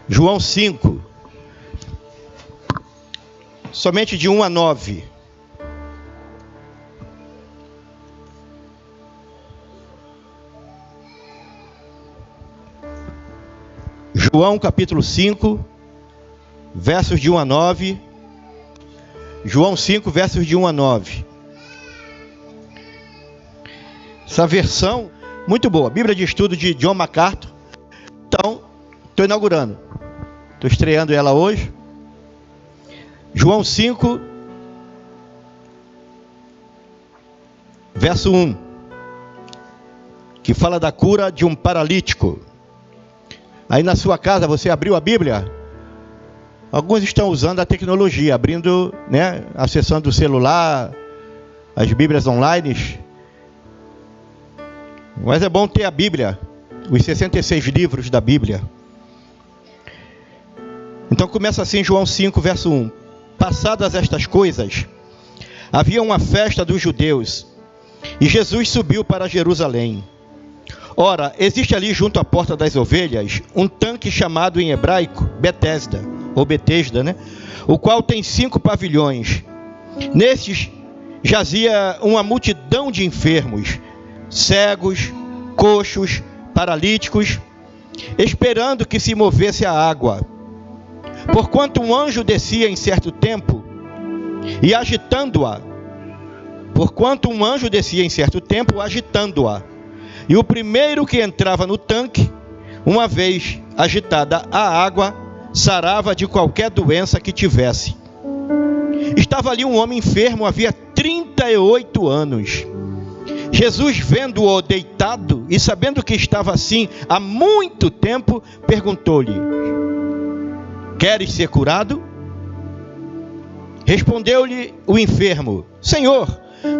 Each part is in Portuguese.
João 5, somente de 1 a 9. João capítulo 5, versos de 1 a 9. João 5, versos de 1 a 9. Essa versão, muito boa. Bíblia de Estudo de John MacArthur. Então, estou inaugurando. Estou estreando ela hoje. João 5, verso 1. Que fala da cura de um paralítico. Aí na sua casa, você abriu a Bíblia? Alguns estão usando a tecnologia, abrindo, acessando o celular, as Bíblias online. Mas é bom ter a Bíblia, os 66 livros da Bíblia. Então começa assim João 5, verso 1. Passadas estas coisas, havia uma festa dos judeus, e Jesus subiu para Jerusalém. Ora, existe ali junto à porta das ovelhas, um tanque chamado em hebraico Betesda, ou Betesda, o qual tem 5 pavilhões. Nestes jazia uma multidão de enfermos, cegos, coxos, paralíticos, esperando que se movesse a água. Porquanto um anjo descia em certo tempo, e agitando-a, e o primeiro que entrava no tanque, uma vez agitada a água, sarava de qualquer doença que tivesse. Estava ali um homem enfermo, havia 38 anos. Jesus, vendo-o deitado e sabendo que estava assim há muito tempo, perguntou-lhe: queres ser curado? Respondeu-lhe o enfermo: Senhor,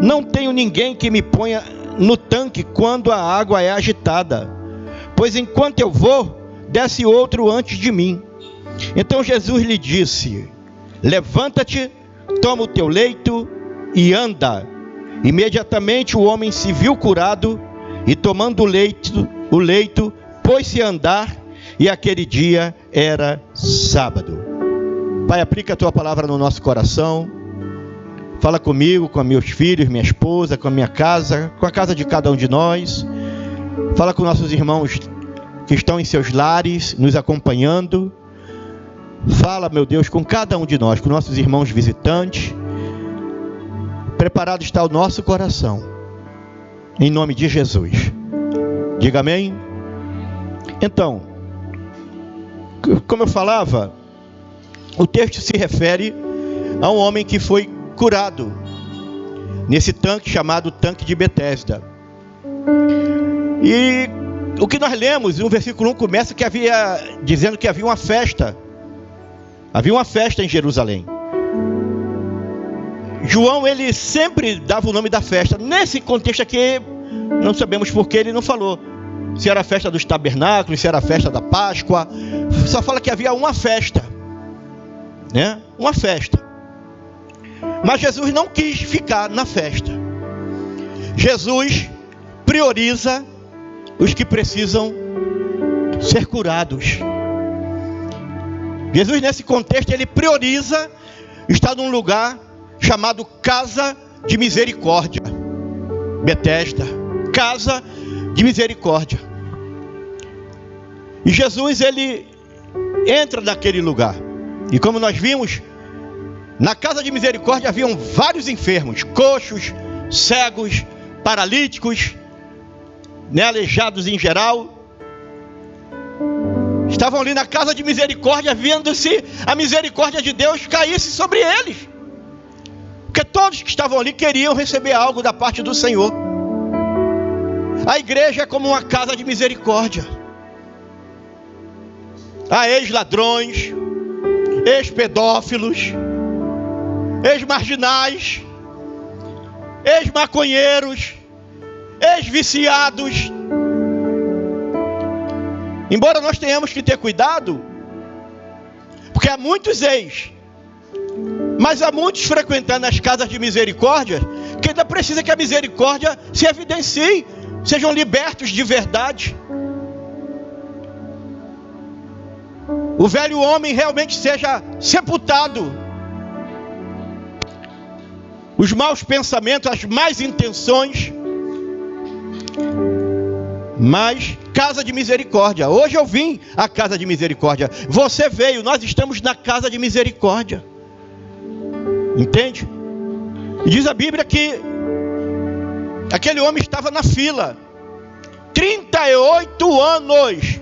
não tenho ninguém que me ponha no tanque quando a água é agitada, pois enquanto eu vou, desce outro antes de mim. Então Jesus lhe disse: levanta-te, toma o teu leito e anda. Imediatamente o homem se viu curado, e tomando o leito, pôs-se a andar, e aquele dia era sábado. Pai, aplica a tua palavra no nosso coração. Fala comigo, com meus filhos, minha esposa, com a minha casa, com a casa de cada um de nós. Fala com nossos irmãos que estão em seus lares, nos acompanhando. Fala, meu Deus, com cada um de nós, com nossos irmãos visitantes. Preparado está o nosso coração, em nome de Jesus. Diga amém. Então, como eu falava, o texto se refere a um homem que foi curado nesse tanque chamado tanque de Betesda. E o que nós lemos no versículo 1 começa dizendo que havia uma festa. Havia uma festa em Jerusalém. João, ele sempre dava o nome da festa. Nesse contexto aqui, não sabemos por que ele não falou. Se era a festa dos tabernáculos, se era a festa da Páscoa. Só fala que havia uma festa. Uma festa. Mas Jesus não quis ficar na festa. Jesus prioriza os que precisam ser curados. Jesus, nesse contexto, ele prioriza estar num lugar chamado Casa de Misericórdia. Betesda, Casa de Misericórdia. E Jesus, ele entra naquele lugar. E como nós vimos, na Casa de Misericórdia haviam vários enfermos, coxos, cegos, paralíticos, aleijados em geral. Estavam ali na Casa de Misericórdia, vendo se a misericórdia de Deus caísse sobre eles. Porque todos que estavam ali queriam receber algo da parte do Senhor. A igreja é como uma casa de misericórdia. Há ex-ladrões, ex-pedófilos, ex-marginais, ex-maconheiros, ex-viciados. Embora nós tenhamos que ter cuidado, porque há muitos ex, mas há muitos frequentando as casas de misericórdia, que ainda precisa que a misericórdia se evidencie, sejam libertos de verdade. o velho homem realmente seja sepultado. Os maus pensamentos, as más intenções. Mas casa de misericórdia. Hoje eu vim à casa de misericórdia. Você veio, nós estamos na casa de misericórdia. Entende? E diz a Bíblia que aquele homem estava na fila 38 anos,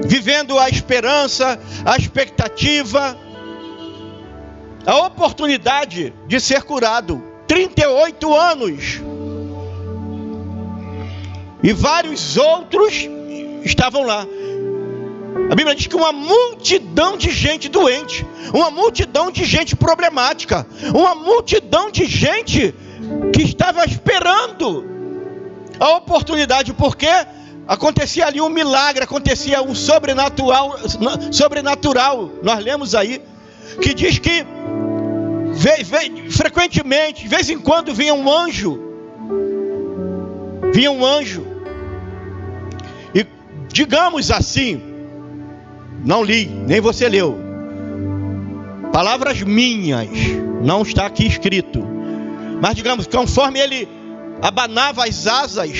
vivendo a esperança, a expectativa, a oportunidade de ser curado. 38 anos. E vários outros estavam lá. A Bíblia diz que uma multidão de gente doente, uma multidão de gente problemática, uma multidão de gente que estava esperando a oportunidade, porque acontecia ali um milagre, acontecia um sobrenatural. Nós lemos aí, que diz que frequentemente, de vez em quando, vinha um anjo. E digamos assim, não li, nem você leu, palavras minhas, não está aqui escrito, mas digamos, conforme ele abanava as asas,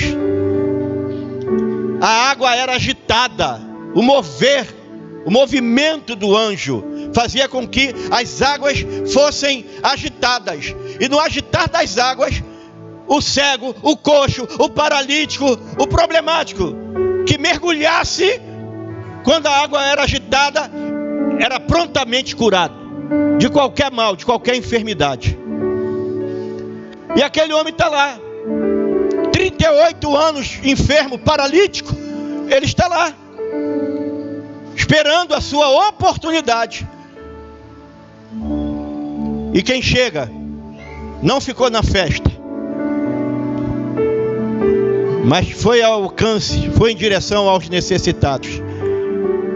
a água era agitada. O movimento do anjo fazia com que as águas fossem agitadas, e no agitar das águas, o cego, o coxo, o paralítico, o problemático, que mergulhasse, quando a água era agitada, era prontamente curado de qualquer mal, de qualquer enfermidade. E aquele homem está lá, 38 anos, enfermo, paralítico. Ele está lá, esperando a sua oportunidade. E quem chega, não ficou na festa, mas foi ao alcance, foi em direção aos necessitados.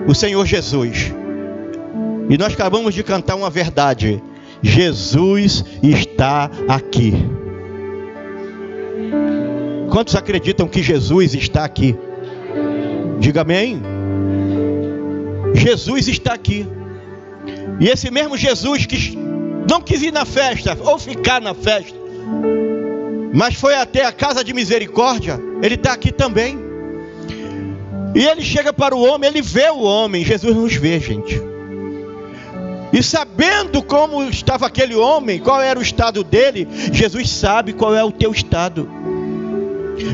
O Senhor Jesus. E nós acabamos de cantar uma verdade: Jesus está aqui. Quantos acreditam que Jesus está aqui? Diga amém. Jesus está aqui. E esse mesmo Jesus que não quis ir na festa, ou ficar na festa, mas foi até a casa de misericórdia, ele está aqui também. E ele chega para o homem, ele vê o homem. Jesus nos vê, gente. E sabendo como estava aquele homem, qual era o estado dele, Jesus sabe qual é o teu estado.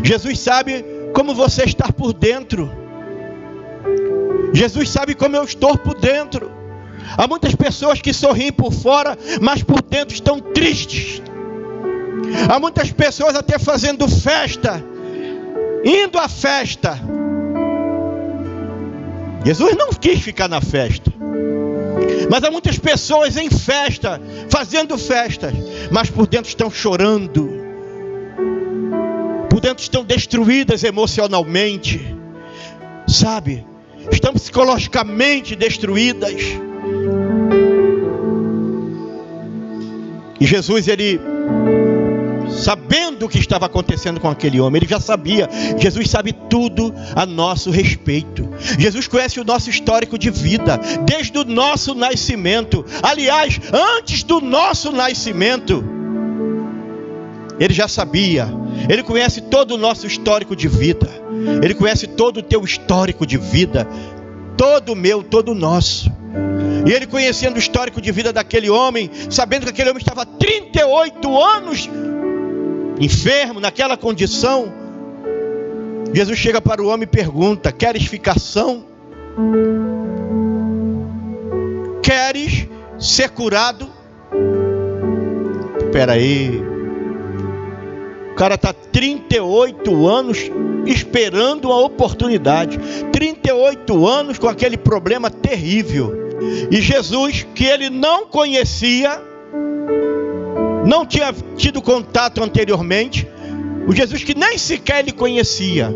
Jesus sabe como você está por dentro. Jesus sabe como eu estou por dentro. Há muitas pessoas que sorriem por fora, mas por dentro estão tristes. Há muitas pessoas até fazendo festa, indo à festa. Jesus não quis ficar na festa, mas há muitas pessoas em festa, fazendo festas, mas por dentro estão chorando, por dentro estão destruídas emocionalmente, sabe? Estão psicologicamente destruídas. E Jesus, ele, sabendo o que estava acontecendo com aquele homem, ele já sabia. Jesus sabe tudo a nosso respeito. Jesus conhece o nosso histórico de vida, desde o nosso nascimento. Aliás, antes do nosso nascimento, ele já sabia. Ele conhece todo o nosso histórico de vida. Ele conhece todo o teu histórico de vida, todo o meu, todo o nosso. E ele, conhecendo o histórico de vida daquele homem, sabendo que aquele homem estava há 38 anos enfermo, naquela condição, Jesus chega para o homem e pergunta: queres ficar são? Queres ser curado? Espera aí. O cara está 38 anos esperando uma oportunidade. 38 anos com aquele problema terrível. E Jesus, que ele não conhecia, não tinha tido contato anteriormente, o Jesus que nem sequer ele conhecia,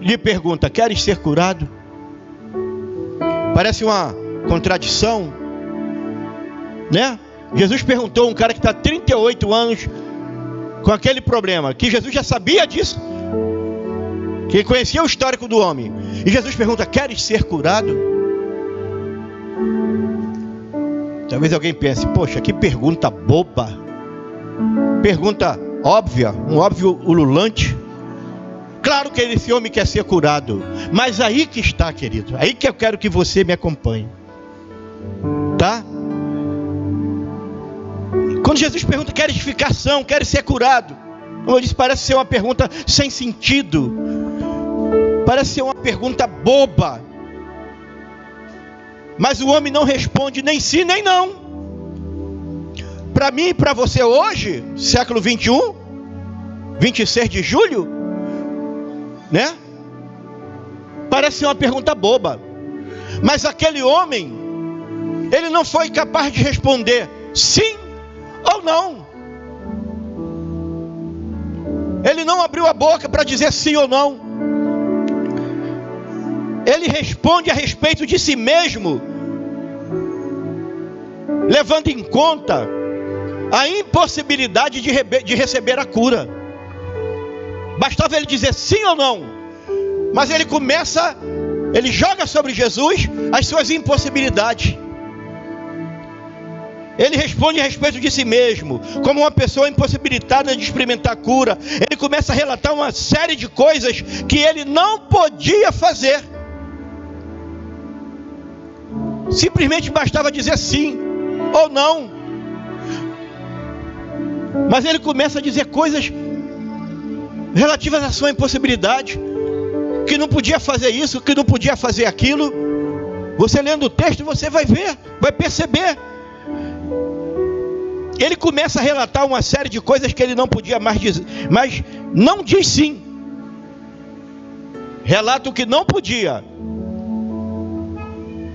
lhe pergunta: queres ser curado? Parece uma contradição, né? Jesus perguntou a um cara que está 38 anos com aquele problema, que Jesus já sabia disso, que conhecia o histórico do homem. E Jesus pergunta: queres ser curado? Talvez alguém pense: poxa, que pergunta boba, pergunta óbvia, um óbvio ululante. Claro que esse homem quer ser curado, mas aí que está, querido, aí que eu quero que você me acompanhe, tá? Quando Jesus pergunta: queres ficar são, queres ser curado? Como eu disse, parece ser uma pergunta sem sentido, parece ser uma pergunta boba, mas o homem não responde nem sim nem não. Para mim e para você hoje, século 21, 26 de julho, né? Parece ser uma pergunta boba, mas aquele homem, ele não foi capaz de responder sim ou não. Ele não abriu a boca para dizer sim ou não. Ele responde a respeito de si mesmo, levando em conta a impossibilidade de receber a cura. Bastava ele dizer sim ou não, mas ele joga sobre Jesus as suas impossibilidades. Ele responde a respeito de si mesmo, como uma pessoa impossibilitada de experimentar cura. Ele começa a relatar uma série de coisas que ele não podia fazer. Simplesmente bastava dizer sim ou não. Mas ele começa a dizer coisas relativas à sua impossibilidade, que não podia fazer isso, que não podia fazer aquilo. Você lendo o texto, você vai ver, vai perceber. Ele começa a relatar uma série de coisas que ele não podia mais dizer, mas não diz sim. Relata o que não podia,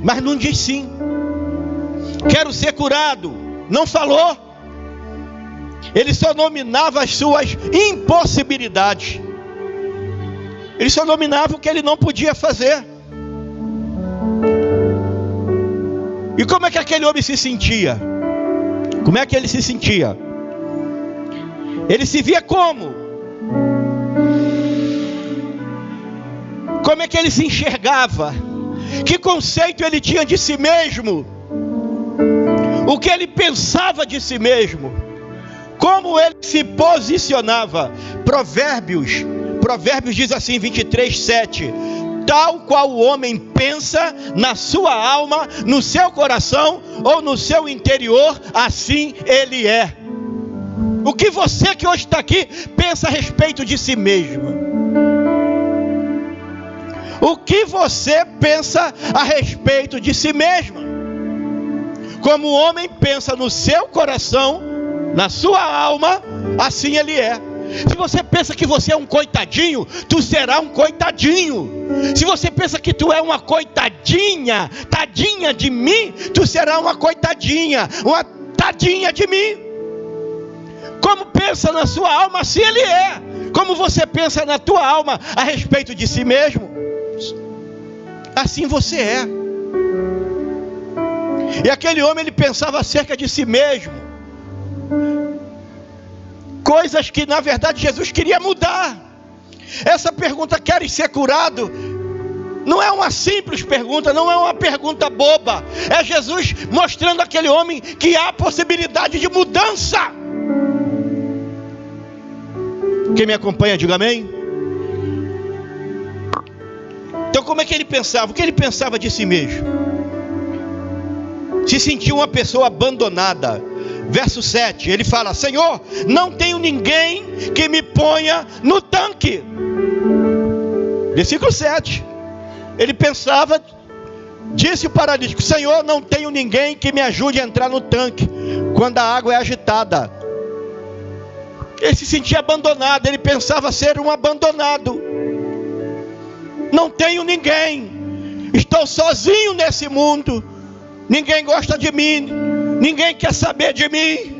mas não diz sim. Quero ser curado, não falou. Ele só nominava as suas impossibilidades. Ele só nominava o que ele não podia fazer. E como é que aquele homem se sentia? Como é que ele se sentia? Ele se via como? Como é que ele se enxergava? Que conceito ele tinha de si mesmo? O que ele pensava de si mesmo? Como ele se posicionava? Provérbios diz assim, 23:7: tal qual o homem pensa na sua alma, no seu coração ou no seu interior, assim ele é. O que você que hoje está aqui pensa a respeito de si mesmo? O que você pensa a respeito de si mesmo? Como o homem pensa no seu coração, na sua alma, assim ele é. Se você pensa que você é um coitadinho, tu será um coitadinho. Se você pensa que tu é uma coitadinha, tadinha de mim, tu será uma coitadinha, uma tadinha de mim. Como pensa na sua alma, assim ele é. Como você pensa na tua alma a respeito de si mesmo, assim você é. E aquele homem, ele pensava acerca de si mesmo coisas que na verdade Jesus queria mudar. Essa pergunta, queres ser curado? Não é uma simples pergunta, não é uma pergunta boba. É Jesus mostrando àquele homem que há possibilidade de mudança. Quem me acompanha, diga amém. Então como é que ele pensava? O que ele pensava de si mesmo? Se sentia uma pessoa abandonada. Verso 7, ele fala: Senhor, não tenho ninguém que me ponha no tanque. Versículo 7, ele pensava, disse o paralítico: Senhor, não tenho ninguém que me ajude a entrar no tanque quando a água é agitada. Ele se sentia abandonado, ele pensava ser um abandonado. Não tenho ninguém, estou sozinho nesse mundo, ninguém gosta de mim, ninguém quer saber de mim.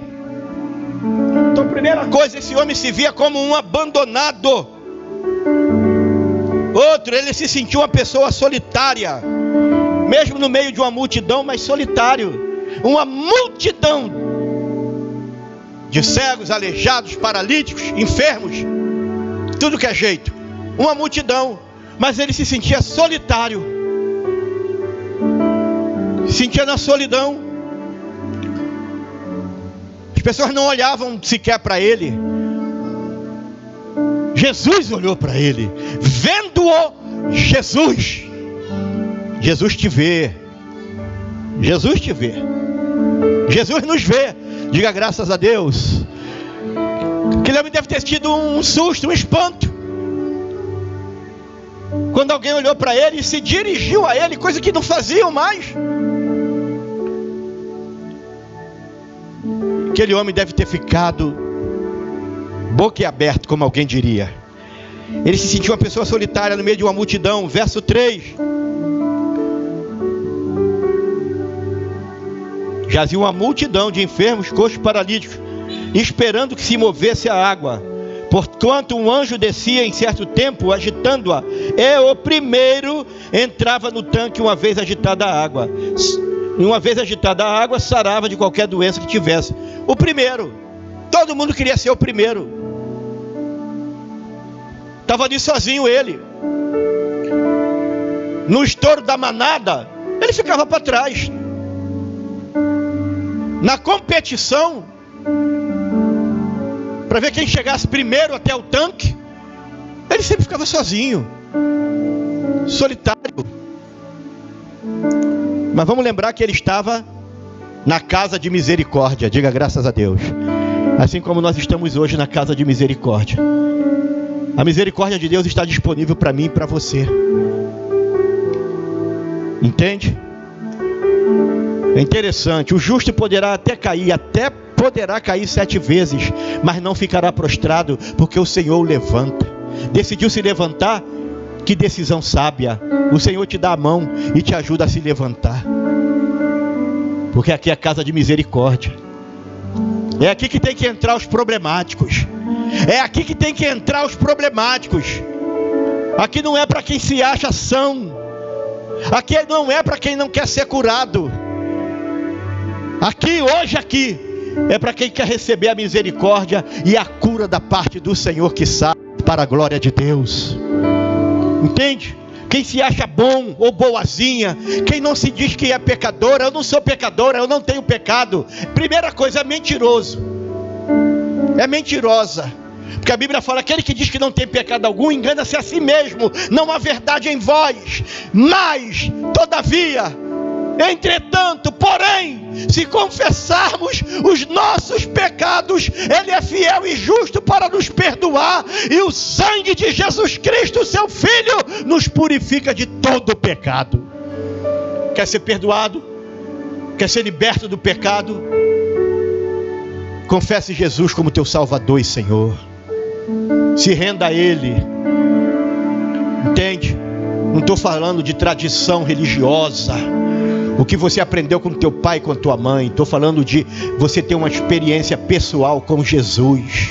Então, primeira coisa, esse homem se via como um abandonado. Outro, ele se sentiu uma pessoa solitária, mesmo no meio de uma multidão, mas solitário. Uma multidão de cegos, aleijados, paralíticos, enfermos, tudo que é jeito. uma multidão, mas ele se sentia solitário, se sentia na solidão. As pessoas não olhavam sequer para ele. Jesus olhou para ele. Vendo-o, Jesus te vê. Jesus te vê. Jesus nos vê. Diga graças a Deus. Aquele homem deve ter tido um susto, um espanto, quando alguém olhou para ele e se dirigiu a ele, coisa que não faziam mais. Aquele homem deve ter ficado boquiaberto, como alguém diria. Ele se sentiu uma pessoa solitária no meio de uma multidão. Verso 3. Jazia uma multidão de enfermos, coxos, paralíticos, esperando que se movesse a água, porquanto um anjo descia em certo tempo, agitando-a, e o primeiro entrava no tanque uma vez agitada a água. E uma vez agitada a água, sarava de qualquer doença que tivesse. O primeiro. Todo mundo queria ser o primeiro. Estava ali sozinho ele. No estouro da manada, ele ficava para trás. Na competição, para ver quem chegasse primeiro até o tanque, ele sempre ficava sozinho, solitário. Mas vamos lembrar que ele estava na casa de misericórdia. Diga graças a Deus. Assim como nós estamos hoje na casa de misericórdia. A misericórdia de Deus está disponível para mim e para você. Entende? É interessante. O justo poderá até cair 7 vezes, mas não ficará prostrado, porque o Senhor o levanta. Decidiu se levantar? Que decisão sábia. O Senhor te dá a mão e te ajuda a se levantar, porque aqui é a casa de misericórdia. É aqui que tem que entrar os problemáticos. É aqui que tem que entrar os problemáticos. Aqui não é para quem se acha são. Aqui não é para quem não quer ser curado. Aqui, hoje aqui, é para quem quer receber a misericórdia e a cura da parte do Senhor, que sabe, para a glória de Deus. Entende? Quem se acha bom ou boazinha, quem não se diz que é pecadora, eu não sou pecadora, eu não tenho pecado. Primeira coisa, é mentiroso. É mentirosa. Porque a Bíblia fala, aquele que diz que não tem pecado algum, engana-se a si mesmo. Não há verdade em vós. Mas, todavia, entretanto, porém, se confessarmos os nossos pecados, Ele é fiel e justo para nos perdoar, e o sangue de Jesus Cristo, seu Filho, nos purifica de todo pecado. Quer ser perdoado? Quer ser liberto do pecado? Confesse Jesus como teu Salvador e Senhor. Se renda a Ele. Entende? Não estou falando de tradição religiosa, o que você aprendeu com teu pai e com tua mãe. Estou falando de você ter uma experiência pessoal com Jesus.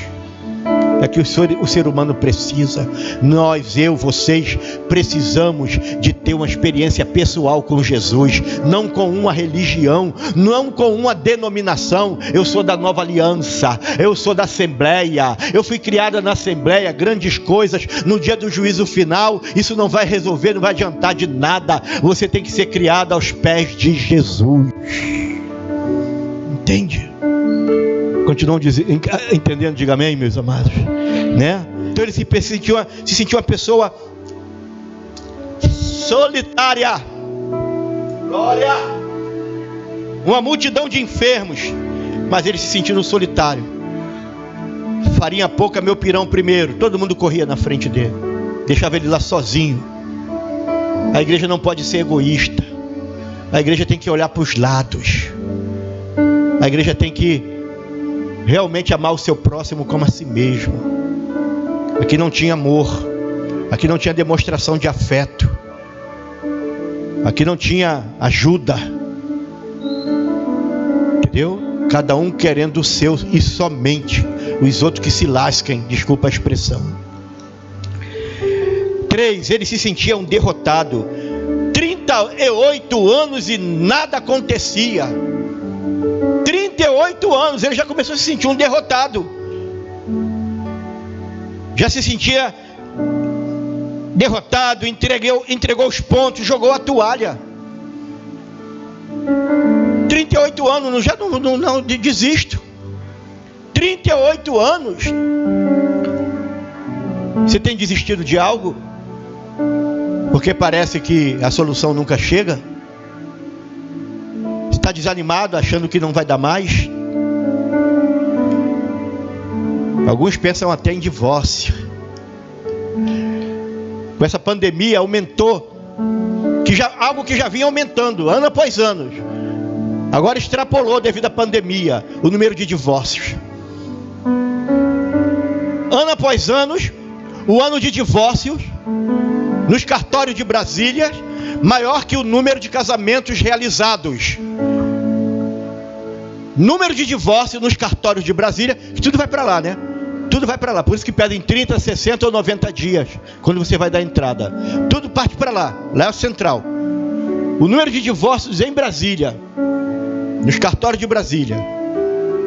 É que o ser humano precisa. Nós, vocês precisamos de ter uma experiência pessoal com Jesus. Não com uma religião, não com uma denominação. Eu sou da Nova Aliança, eu sou da Assembleia, eu fui criada na Assembleia, grandes coisas. No dia do juízo final, isso não vai resolver, não vai adiantar de nada. Você tem que ser criado aos pés de Jesus. Entende? Continuam entendendo, diga amém, meus amados, né? Então ele se sentiu uma pessoa solitária. Glória! Uma multidão de enfermos, mas ele se sentiu solitário. Farinha pouca, meu pirão primeiro. Todo mundo corria na frente dele, deixava ele lá sozinho. A igreja não pode ser egoísta. A igreja tem que olhar para os lados. A igreja tem que realmente amar o seu próximo como a si mesmo. Aqui não tinha amor. Aqui não tinha demonstração de afeto. Aqui não tinha ajuda. Entendeu? Cada um querendo o seu e somente. Os outros que se lasquem. Desculpa a expressão. 3. Ele se sentia um derrotado. 38 anos e nada acontecia. 38 anos, ele já começou a se sentir um derrotado. Já se sentia derrotado, entregou os pontos, jogou a toalha. 38 anos, não desisto. 38 anos. Você tem desistido de algo? Porque parece que a solução nunca chega? Você está desanimado, achando que não vai dar mais? Alguns pensam até em divórcio. Com essa pandemia aumentou, algo que já vinha aumentando, ano após ano. Agora extrapolou devido à pandemia o número de divórcios. Ano após ano, o ano de divórcios nos cartórios de Brasília maior que o número de casamentos realizados. Número de divórcios nos cartórios de Brasília, que tudo vai para lá, né? Tudo vai para lá, por isso que pedem 30, 60 ou 90 dias, quando você vai dar entrada. Tudo parte para lá, lá é o central. O número de divórcios em Brasília, nos cartórios de Brasília,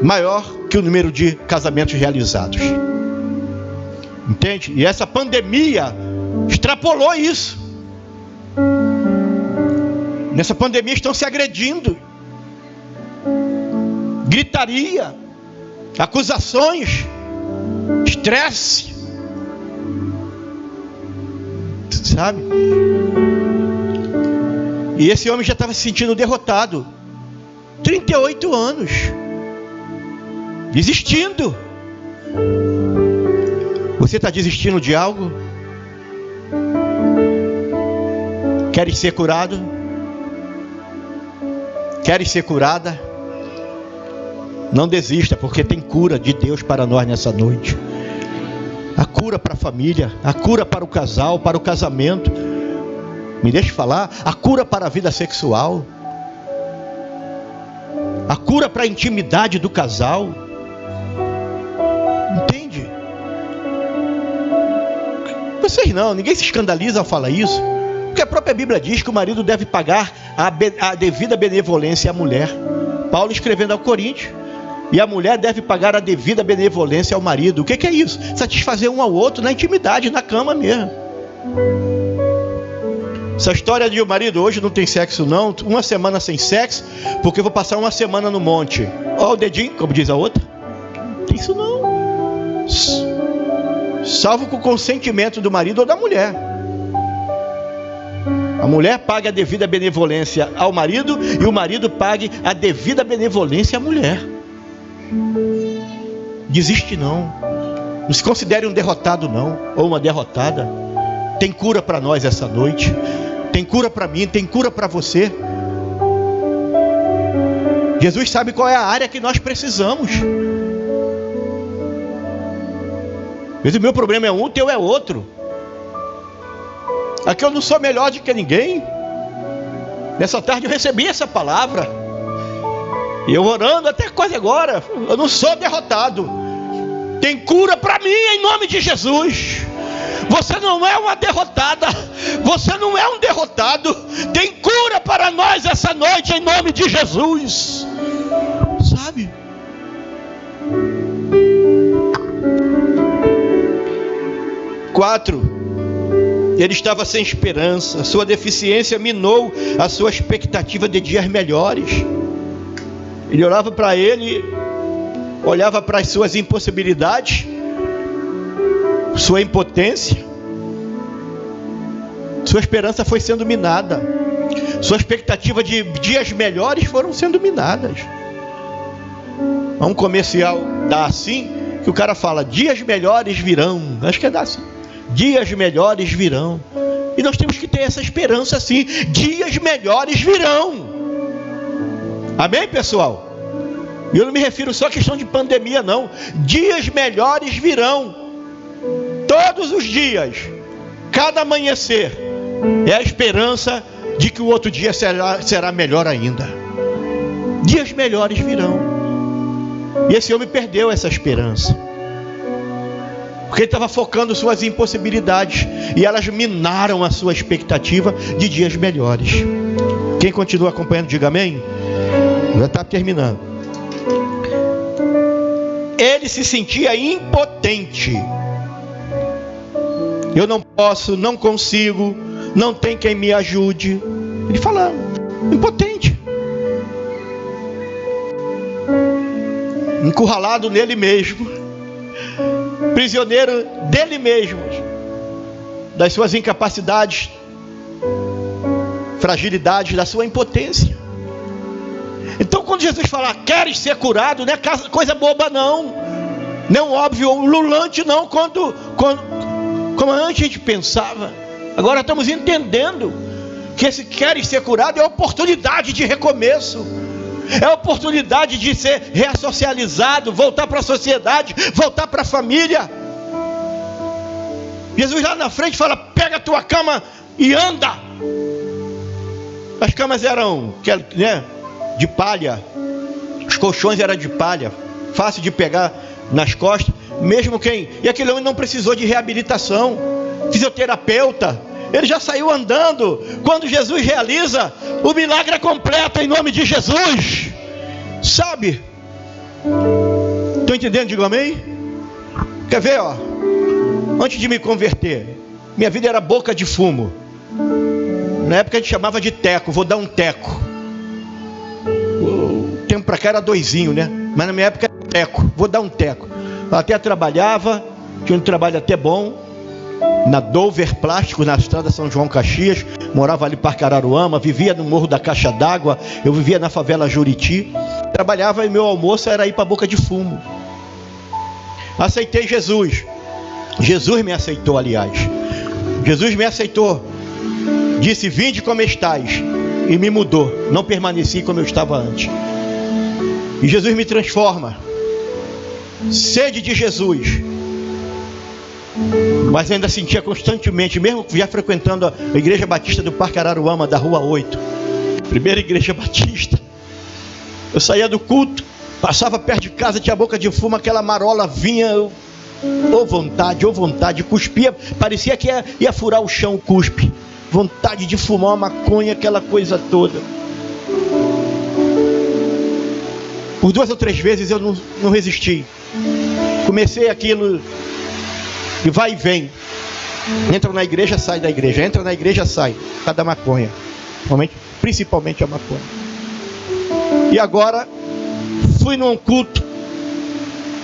maior que o número de casamentos realizados. Entende? E essa pandemia extrapolou isso. Nessa pandemia estão se agredindo. Gritaria, acusações, estresse, sabe? E esse homem já estava se sentindo derrotado. 38 anos, desistindo. Você está desistindo de algo? Queres ser curado? Queres ser curada? Não desista, porque tem cura de Deus para nós nessa noite. A cura para a família, a cura para o casal, para o casamento. Me deixe falar, a cura para a vida sexual. A cura para a intimidade do casal. Entende? Vocês não, ninguém se escandaliza ao falar isso. Porque a própria Bíblia diz que o marido deve pagar a devida benevolência à mulher. Paulo escrevendo ao Coríntios. E a mulher deve pagar a devida benevolência ao marido. O que é isso? Satisfazer um ao outro na intimidade, na cama mesmo. Essa história de o marido hoje não tem sexo não, uma semana sem sexo, porque eu vou passar uma semana no monte. Ó o dedinho, como diz a outra. Não tem isso não. Salvo com o consentimento do marido ou da mulher. A mulher paga a devida benevolência ao marido e o marido pague a devida benevolência à mulher. Desiste não. Não se considere um derrotado não, ou uma derrotada. Tem cura para nós essa noite. Tem cura para mim, tem cura para você. Jesus sabe qual é a área que nós precisamos. Mas o meu problema é um, o teu é outro. Aqui eu não sou melhor do que ninguém. Nessa tarde eu recebi essa palavra. E eu orando até quase agora. Eu não sou derrotado. Tem cura para mim em nome de Jesus. Você não é uma derrotada. Você não é um derrotado. Tem cura para nós essa noite em nome de Jesus. Sabe? Quatro. Ele estava sem esperança. Sua deficiência minou a sua expectativa de dias melhores. Ele olhava para ele, olhava para as suas impossibilidades, sua impotência. Sua esperança foi sendo minada. Sua expectativa de dias melhores foram sendo minadas. Há um comercial dá assim, que o cara fala, dias melhores virão. Acho que é dá assim. Dias melhores virão. E nós temos que ter essa esperança assim. Dias melhores virão. Amém, pessoal? E eu não me refiro só à questão de pandemia, não. Dias melhores virão. Todos os dias. Cada amanhecer. É a esperança de que o outro dia será melhor ainda. Dias melhores virão. E esse homem perdeu essa esperança. Porque ele estava focando suas impossibilidades. E elas minaram a sua expectativa de dias melhores. Quem continua acompanhando, diga amém. Já está terminando. Ele se sentia impotente. Eu não posso, não consigo, não tem quem me ajude. Ele fala, impotente, encurralado nele mesmo, prisioneiro dele mesmo, das suas incapacidades, fragilidades, da sua impotência. Então quando Jesus fala, queres ser curado, não é coisa boba não, não óbvio, ululante não, como antes a gente pensava. Agora estamos entendendo que esse queres ser curado é oportunidade de recomeço, é oportunidade de ser reassocializado, voltar para a sociedade, voltar para a família. Jesus lá na frente fala, pega a tua cama e anda. As camas eram, né, de palha, os colchões eram de palha, fácil de pegar nas costas, e aquele homem não precisou de reabilitação, fisioterapeuta, ele já saiu andando. Quando Jesus realiza, o milagre é completo em nome de Jesus, sabe? Estão entendendo? Digo amém. Quer ver, ó? Antes de me converter, minha vida era boca de fumo. Na época a gente chamava de teco, vou dar um teco. O tempo pra cá era doisinho, né? Mas na minha época era teco, vou dar um teco. Eu até trabalhava, tinha um trabalho até bom, na Dover Plástico, na estrada São João Caxias, morava ali para Parcararuama, vivia no Morro da Caixa d'Água, eu vivia na favela Juriti, trabalhava e meu almoço era ir para a boca de fumo. Aceitei Jesus, Jesus me aceitou, aliás, Jesus me aceitou, disse, vinde como estais, e me mudou, não permaneci como eu estava antes, e Jesus me transforma, sede de Jesus, mas ainda sentia constantemente, mesmo já frequentando a Igreja Batista do Parcararuama, da Rua 8, primeira Igreja Batista, eu saía do culto, passava perto de casa, tinha boca de fumo, aquela marola vinha, ô vontade, cuspia, parecia que ia furar o chão, o cuspe, vontade de fumar uma maconha, aquela coisa toda. Por 2 ou 3 vezes eu não resisti, comecei aquilo, e vai e vem, entra na igreja, sai da igreja, entra na igreja, sai, por causa da maconha, principalmente a maconha. E agora fui num culto,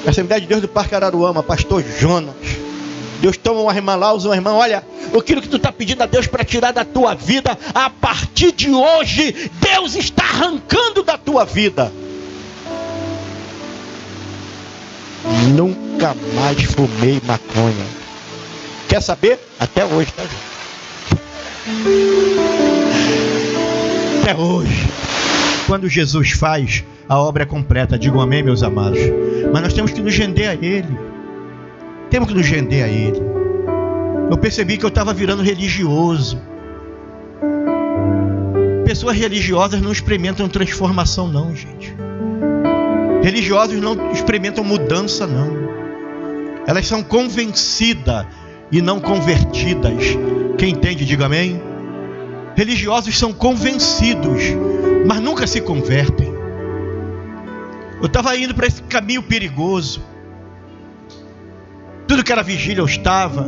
Assembleia de Deus do Parcararuama, pastor Jonas, Deus toma uma irmã lá, usa uma irmã, olha, aquilo que tu está pedindo a Deus para tirar da tua vida, a partir de hoje, Deus está arrancando da tua vida. Nunca mais fumei maconha. Quer saber? Até hoje, tá? Até hoje. Quando Jesus faz, a obra é completa. Digam amém, meus amados. Mas nós temos que nos render a Ele. Temos que nos render a Ele. Eu percebi que eu estava virando religioso. Pessoas religiosas não experimentam transformação não, gente. Religiosos não experimentam mudança não. Elas são convencidas e não convertidas. Quem entende, diga amém. Religiosos são convencidos, mas nunca se convertem. Eu estava indo para esse caminho perigoso. Tudo que era vigília eu estava.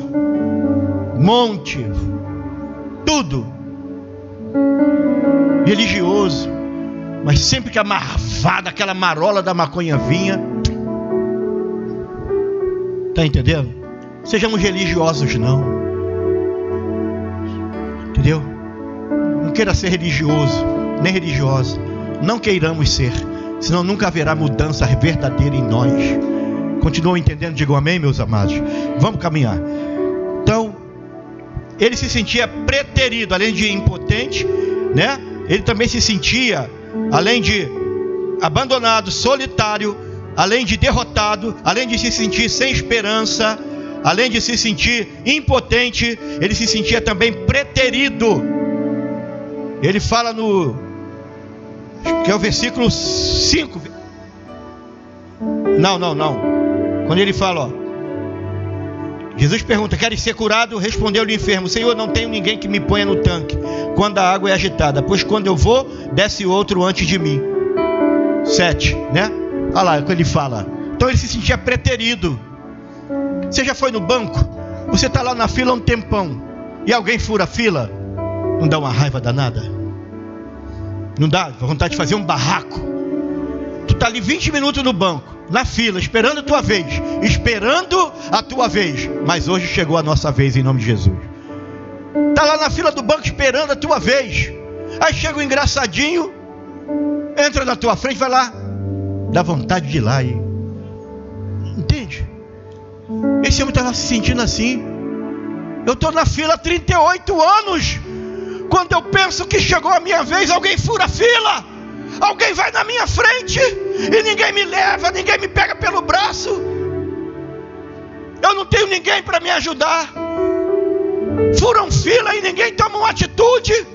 Monte. Tudo. Religioso. Mas sempre que a marvada, aquela marola da maconha vinha. Está entendendo? Sejamos religiosos não. Entendeu? Não queira ser religioso, nem religiosa. Não queiramos ser, senão nunca haverá mudança verdadeira em nós. Continuam entendendo? Digam amém, meus amados. Vamos caminhar. Então, ele se sentia preterido, além de impotente, né? Ele também se sentia, além de abandonado, solitário, além de derrotado, além de se sentir sem esperança, além de se sentir impotente, ele se sentia também preterido. Ele fala que é o versículo 5. Não. Quando ele fala, ó, Jesus pergunta, queres ser curado? Respondeu-lhe o enfermo, Senhor, não tenho ninguém que me ponha no tanque quando a água é agitada, pois quando eu vou, desce outro antes de mim. 7, né? Olha lá o que ele fala. Então ele se sentia preterido. Você já foi no banco? Você está lá na fila há um tempão e alguém fura a fila, não dá uma raiva danada? Não dá vontade de fazer um barraco? Tu está ali 20 minutos no banco, na fila, esperando a tua vez, mas hoje chegou a nossa vez, em nome de Jesus. Está lá na fila do banco esperando a tua vez, aí chega um engraçadinho, entra na tua frente, vai lá, dá vontade de ir lá e... Entende? Esse homem estava se sentindo assim. Eu estou na fila há 38 anos. Quando eu penso que chegou a minha vez, alguém fura a fila, alguém vai na minha frente e ninguém me leva, ninguém me pega pelo braço. Eu não tenho ninguém para me ajudar. Furam fila e ninguém toma uma atitude.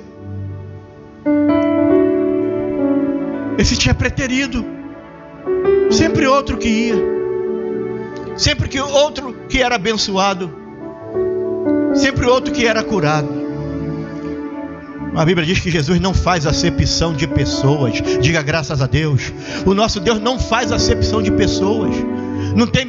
Esse tinha preterido. Sempre outro que ia, sempre que outro que era abençoado, sempre outro que era curado. A Bíblia diz que Jesus não faz acepção de pessoas. Diga graças a Deus. O nosso Deus não faz acepção de pessoas. Não tem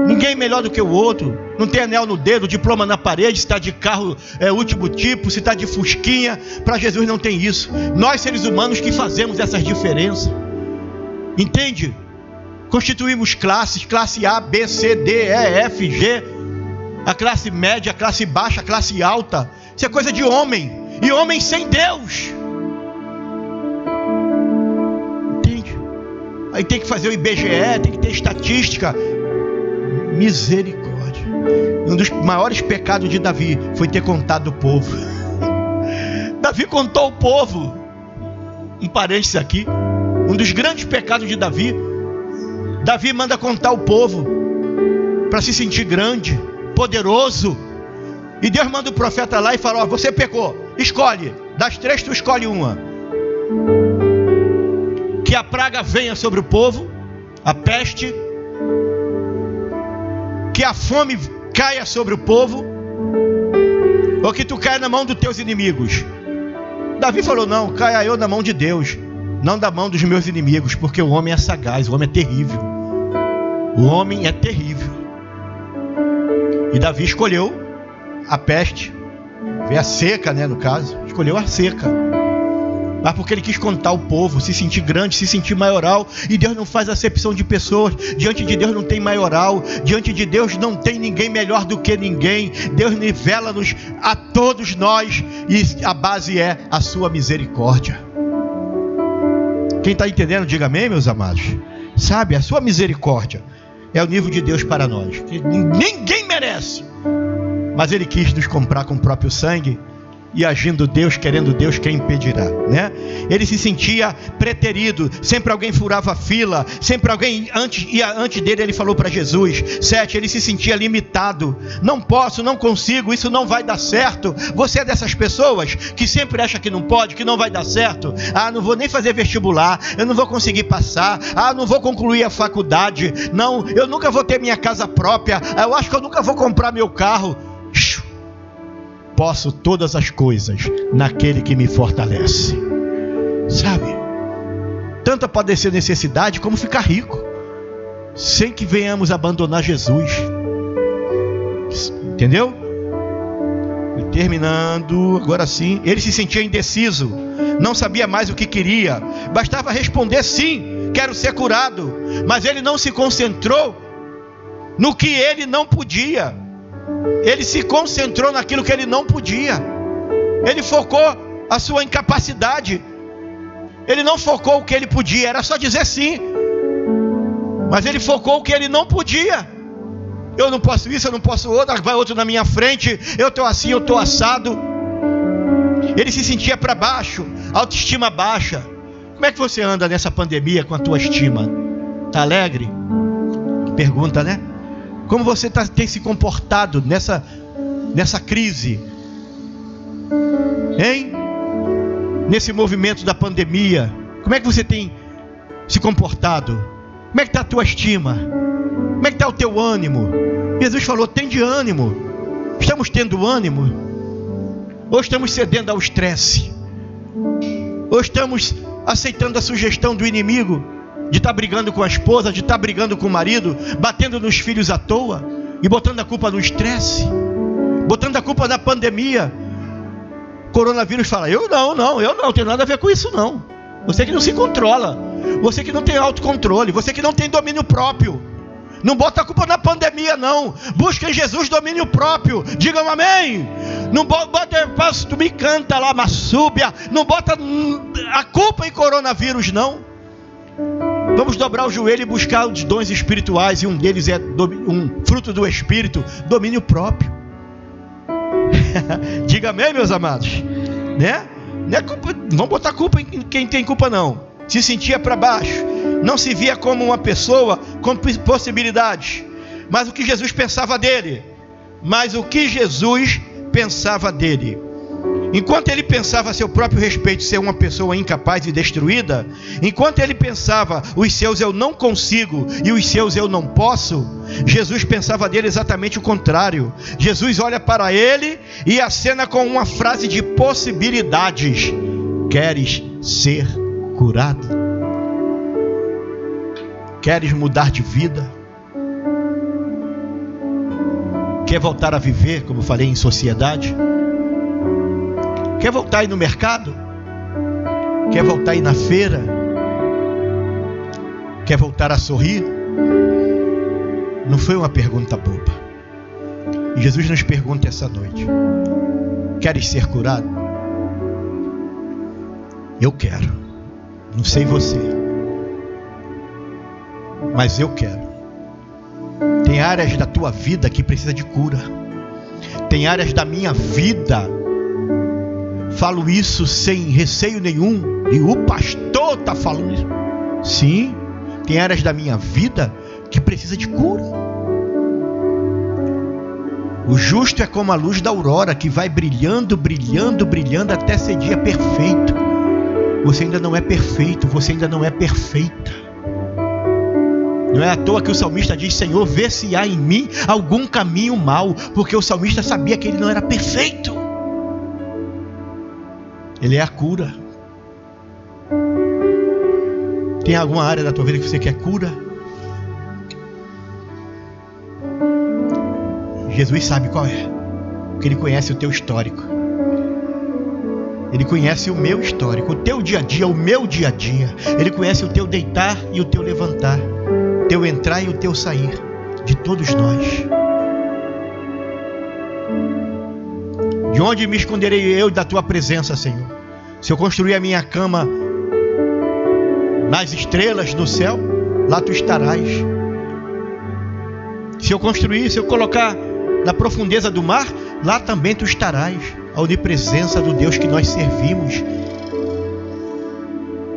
ninguém melhor do que o outro. Não tem anel no dedo, diploma na parede, se está de carro último tipo, se está de fusquinha. Para Jesus não tem isso. Nós seres humanos que fazemos essas diferenças. Entende? Constituímos classes, classe A, B, C, D, E, F, G. A classe média, a classe baixa, a classe alta. Isso é coisa de homem. E homem sem Deus. Entende? Aí tem que fazer o IBGE, tem que ter estatística. Misericórdia. Um dos maiores pecados de Davi foi ter contado o povo. Davi contou o povo. Um parênteses aqui. Um dos grandes pecados de Davi. Davi manda contar o povo para se sentir grande, poderoso. E Deus manda o profeta lá e fala: ó, você pecou, escolhe, das três tu escolhe uma. Que a praga venha sobre o povo, a peste, que a fome caia sobre o povo, ou que tu caia na mão dos teus inimigos. Davi falou: não, caia eu na mão de Deus, não da mão dos meus inimigos, porque o homem é sagaz, o homem é terrível. O homem é terrível. E Davi escolheu a peste, a seca, no caso, escolheu a seca. Mas porque ele quis contar o povo, se sentir grande, se sentir maioral. E Deus não faz acepção de pessoas. Diante de Deus não tem maioral. Diante de Deus não tem ninguém melhor do que ninguém. Deus nivela-nos a todos nós. E a base é a sua misericórdia. Quem está entendendo, diga amém, meus amados. Sabe, a sua misericórdia é o nível de Deus para nós, que ninguém merece. Mas Ele quis nos comprar com o próprio sangue. E agindo Deus, querendo Deus, quem impedirá, né? Ele se sentia preterido. Sempre alguém furava a fila. Sempre alguém ia antes dele. Ele falou para Jesus. 7, ele se sentia limitado. Não posso, não consigo, isso não vai dar certo. Você é dessas pessoas que sempre acha que não pode, que não vai dar certo. Ah, não vou nem fazer vestibular, eu não vou conseguir passar. Ah, não vou concluir a faculdade. Não, eu nunca vou ter minha casa própria. Eu acho que eu nunca vou comprar meu carro. Posso todas as coisas naquele que me fortalece. Sabe? Tanto padecer necessidade como ficar rico, sem que venhamos abandonar Jesus. Entendeu? E terminando, agora sim, ele se sentia indeciso, não sabia mais o que queria. Bastava responder sim, quero ser curado. Mas ele não se concentrou no que ele não podia. Ele se concentrou naquilo que ele não podia. Ele focou a sua incapacidade. Ele não focou o que ele podia, era só dizer sim. Mas ele focou o que ele não podia. Eu não posso isso, eu não posso outro, vai outro na minha frente, eu estou assim, eu estou assado. Ele se sentia para baixo, autoestima baixa. Como é que você anda nessa pandemia com a tua estima? Está alegre? Pergunta, né? Como você tem se comportado nessa crise? Hein? Nesse movimento da pandemia. Como é que você tem se comportado? Como é que está a tua estima? Como é que está o teu ânimo? Jesus falou, tem de ânimo. Estamos tendo ânimo? Ou estamos cedendo ao estresse? Ou estamos aceitando a sugestão do inimigo de estar brigando com a esposa, de estar brigando com o marido, batendo nos filhos à toa? e botando a culpa no estresse, botando a culpa na pandemia. Coronavírus fala, eu não tenho nada a ver com isso não. Você que não se controla, você que não tem autocontrole, você que não tem domínio próprio. Não bota a culpa na pandemia não. Busca em Jesus domínio próprio. Digam amém. Não bota, tu me canta lá, massúbia. Não bota a culpa em coronavírus não. Vamos dobrar o joelho e buscar os dons espirituais, e um deles é um fruto do Espírito, domínio próprio. Diga amém, meus amados, né? Não é culpa, vamos botar culpa em quem tem culpa não. Se sentia para baixo, não se via como uma pessoa com possibilidades, mas o que Jesus pensava dele, enquanto ele pensava a seu próprio respeito ser uma pessoa incapaz e destruída, enquanto ele pensava os seus eu não consigo e os seus eu não posso, Jesus pensava dele exatamente o contrário. Jesus olha para ele e acena com uma frase de possibilidades: queres ser curado? Queres mudar de vida? Quer voltar a viver, como falei, em sociedade? Quer voltar a ir no mercado? Quer voltar a ir na feira? Quer voltar a sorrir? Não foi uma pergunta boba. E Jesus nos pergunta essa noite: queres ser curado? Eu quero. Não sei você, mas eu quero. Tem áreas da tua vida que precisa de cura. Tem áreas da minha vida, falo isso sem receio nenhum, e o pastor está falando isso. Sim, tem áreas da minha vida que precisa de cura. O justo é como a luz da aurora, que vai brilhando, brilhando, brilhando até ser dia perfeito. Você ainda não é perfeito, você ainda não é perfeita. Não é à toa que o salmista diz: Senhor, vê se há em mim algum caminho mau, porque o salmista sabia que ele não era perfeito. Ele é a cura. Tem alguma área da tua vida que você quer cura? Jesus sabe qual é, porque Ele conhece o teu histórico. Ele conhece o meu histórico, o teu dia a dia, o meu dia a dia. Ele conhece o teu deitar e o teu levantar, o teu entrar e o teu sair, de todos nós. De onde me esconderei eu da tua presença, Senhor? Se eu construir a minha cama nas estrelas no céu, lá tu estarás. Se eu colocar na profundeza do mar, lá também tu estarás. A onipresença do Deus que nós servimos,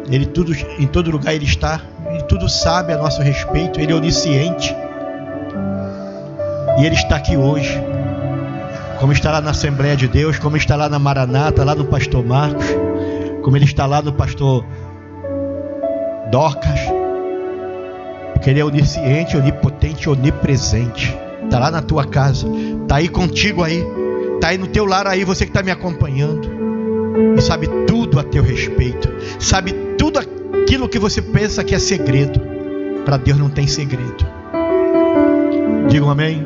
Ele em todo lugar Ele está. Ele tudo sabe a nosso respeito. Ele é onisciente, e Ele está aqui hoje, como está lá na Assembleia de Deus, como está lá na Maranata, lá no pastor Marcos, como Ele está lá no pastor Dorcas, porque Ele é onisciente, onipotente, onipresente. Está lá na tua casa, está aí contigo aí, está aí no teu lar aí, você que está me acompanhando, e sabe tudo a teu respeito, sabe tudo aquilo que você pensa que é segredo. Para Deus não tem segredo. Digam amém.